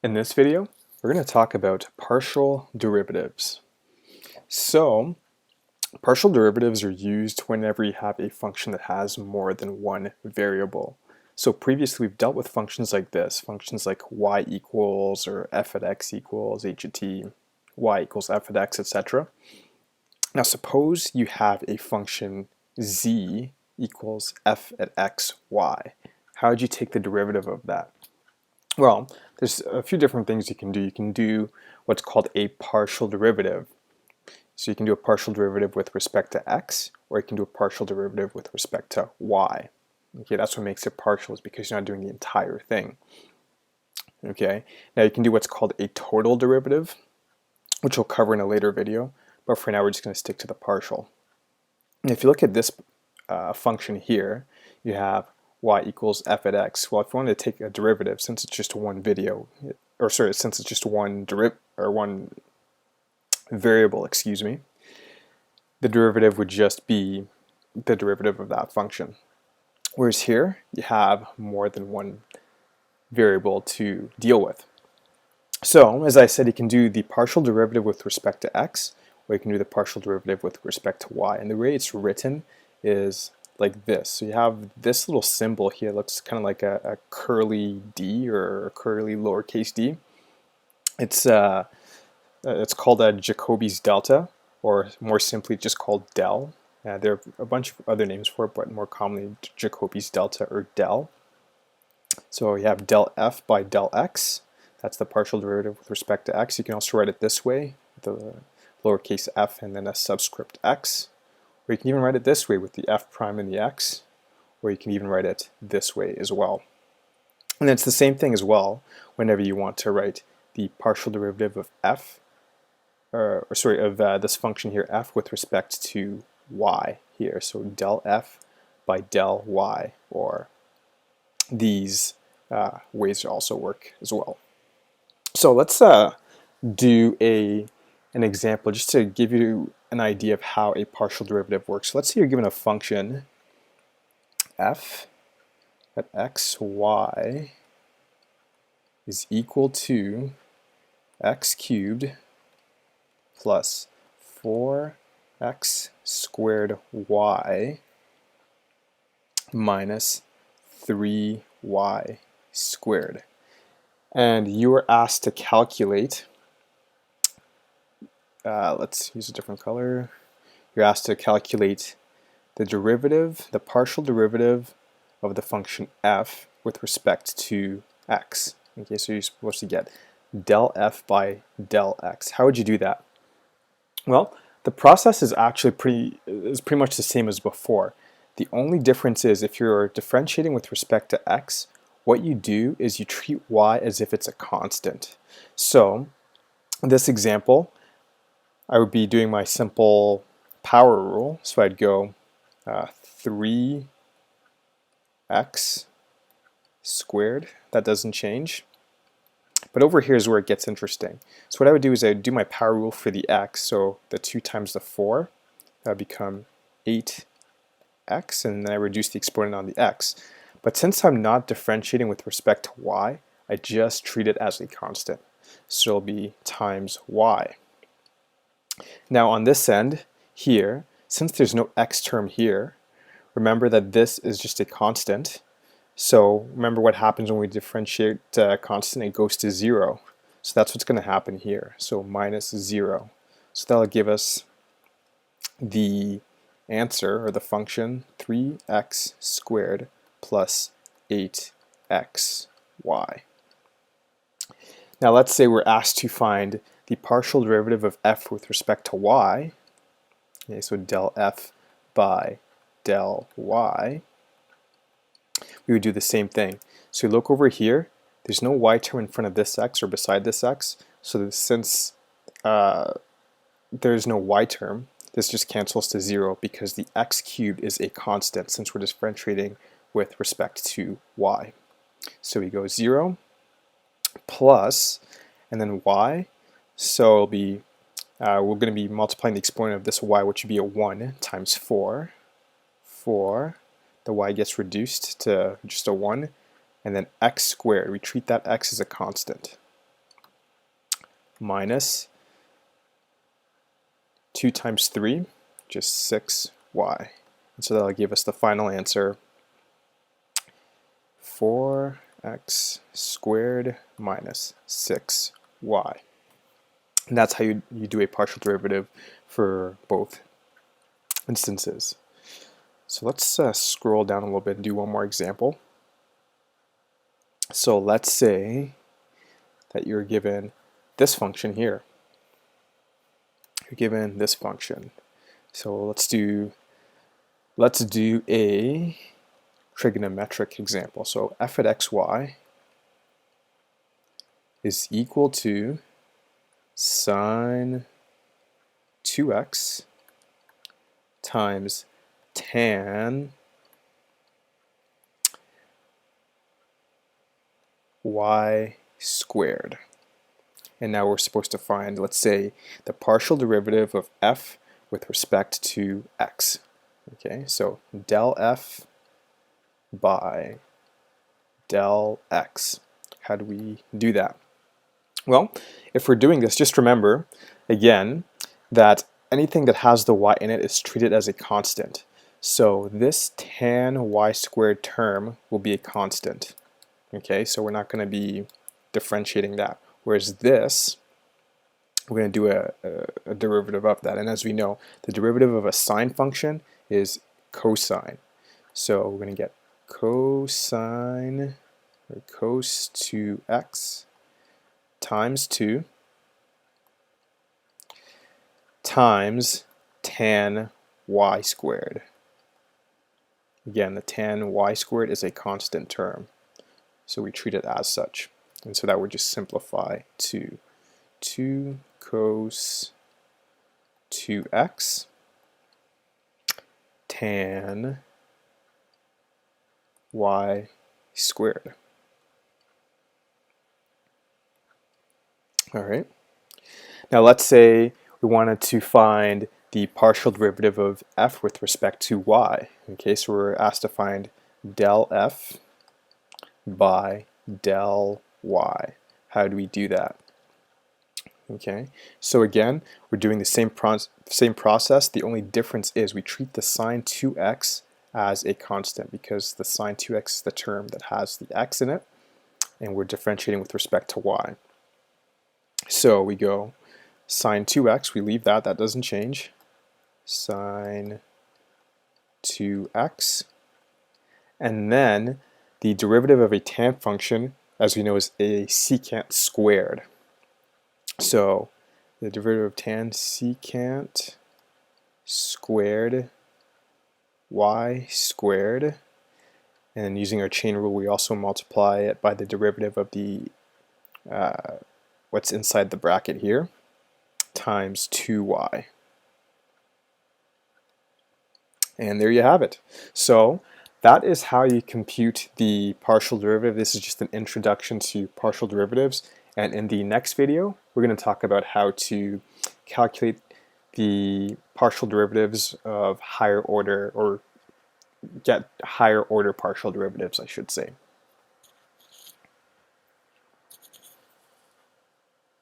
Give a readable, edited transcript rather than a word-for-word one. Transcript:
In this video, we're going to talk about partial derivatives. So, partial derivatives are used whenever you have a function that has more than one variable. So previously we've dealt with functions like this, functions like y equals or f at x equals h at t, y equals f at x, etc. Now suppose you have a function z equals f at x, y. How would you take the derivative of that? Well, there's a few different things you can do. You can do what's called a partial derivative. So you can do a partial derivative with respect to x, or you can do a partial derivative with respect to y. Okay, that's what makes it partial, is because you're not doing the entire thing. Okay, now you can do what's called a total derivative, which we'll cover in a later video, but for now we're just going to stick to the partial. And if you look at this function here, you have y equals f at x. Well, if you want to take a derivative, since it's just one since it's just one variable, excuse me, the derivative would just be the derivative of that function. Whereas here, you have more than one variable to deal with. So, as I said, you can do the partial derivative with respect to x, or you can do the partial derivative with respect to y. And the way it's written is like this. So you have this little symbol here, looks kind of like a curly d or a curly lowercase d. It's called a Jacobi's delta, or more simply just called del. There are a bunch of other names for it, but more commonly Jacobi's delta or del. So you have del f by del x. That's the partial derivative with respect to x. You can also write it this way, the lowercase f and then a subscript x. Or you can even write it this way with the f prime and the x, or you can even write it this way as well. And it's the same thing as well whenever you want to write the partial derivative of f, this function here, f, with respect to y here. So del f by del y, or these ways also work as well. So let's do an example just to give you an idea of how a partial derivative works. So let's say you're given a function f at x, y is equal to x cubed plus 4x squared y minus 3y squared. And you are asked to calculate, let's use a different color. You're asked to calculate the derivative, the partial derivative of the function f with respect to x. Okay, so you're supposed to get del f by del x. How would you do that? Well, the process is actually pretty much the same as before. The only difference is if you're differentiating with respect to x, what you do is you treat y as if it's a constant. So, in this example, I would be doing my simple power rule. So I'd go 3x squared. That doesn't change. But over here is where it gets interesting. So what I would do is I would do my power rule for the x. So the 2 times the 4, that would become 8x, and then I reduce the exponent on the x. But since I'm not differentiating with respect to y, I just treat it as a constant. So it'll be times y. Now on this end here, since there's no x term here, remember that this is just a constant. So remember what happens when we differentiate a constant, it goes to 0. So that's what's going to happen here. So minus 0. So that'll give us the answer, or the function, 3x squared plus 8xy. Now let's say we're asked to find the partial derivative of f with respect to y. Okay, so del f by del y. We would do the same thing. So you look over here, there's no y term in front of this x or beside this x, so since there's no y term, this just cancels to 0 because the x cubed is a constant since we're differentiating with respect to y. So we go 0 plus, and then y, so it'll be, we're going to be multiplying the exponent of this y, which would be a 1 times 4. The y gets reduced to just a 1, and then x squared. We treat that x as a constant. minus 2 times 3, just 6y. And so that'll give us the final answer, 4x squared minus 6y. And that's how you do a partial derivative for both instances. So let's scroll down a little bit and do one more example. So let's say that you're given this function here. You're given this function. So let's do a trigonometric example. So f at xy is equal to sine 2x times tan y squared. And now we're supposed to find, let's say, the partial derivative of f with respect to x. Okay, so del f by del x. How do we do that? Well, if we're doing this, just remember, again, that anything that has the y in it is treated as a constant. So this tan y squared term will be a constant. Okay, so we're not going to be differentiating that. Whereas this, we're going to do a derivative of that. And as we know, the derivative of a sine function is cosine. So we're going to get cosine, or cos 2x times 2 times tan y squared. Again, the tan y squared is a constant term, so we treat it as such. And so that would just simplify to 2 cos 2x tan y squared. All right. Now let's say we wanted to find the partial derivative of f with respect to y. Okay, so we're asked to find del f by del y. How do we do that? Okay, so again, we're doing the same process. The only difference is we treat the sine 2x as a constant because the sine 2x is the term that has the x in it, and we're differentiating with respect to y. So we go sine 2x, we leave that doesn't change. Sine 2x, and then the derivative of a tan function, as we know, is a secant squared. So the derivative of tan secant squared y squared, and using our chain rule, we also multiply it by the derivative of the what's inside the bracket here, times 2y. And there you have it. So that is how you compute the partial derivative. This is just an introduction to partial derivatives. And in the next video, we're going to talk about how to calculate the partial derivatives of higher order, or get higher order partial derivatives, I should say.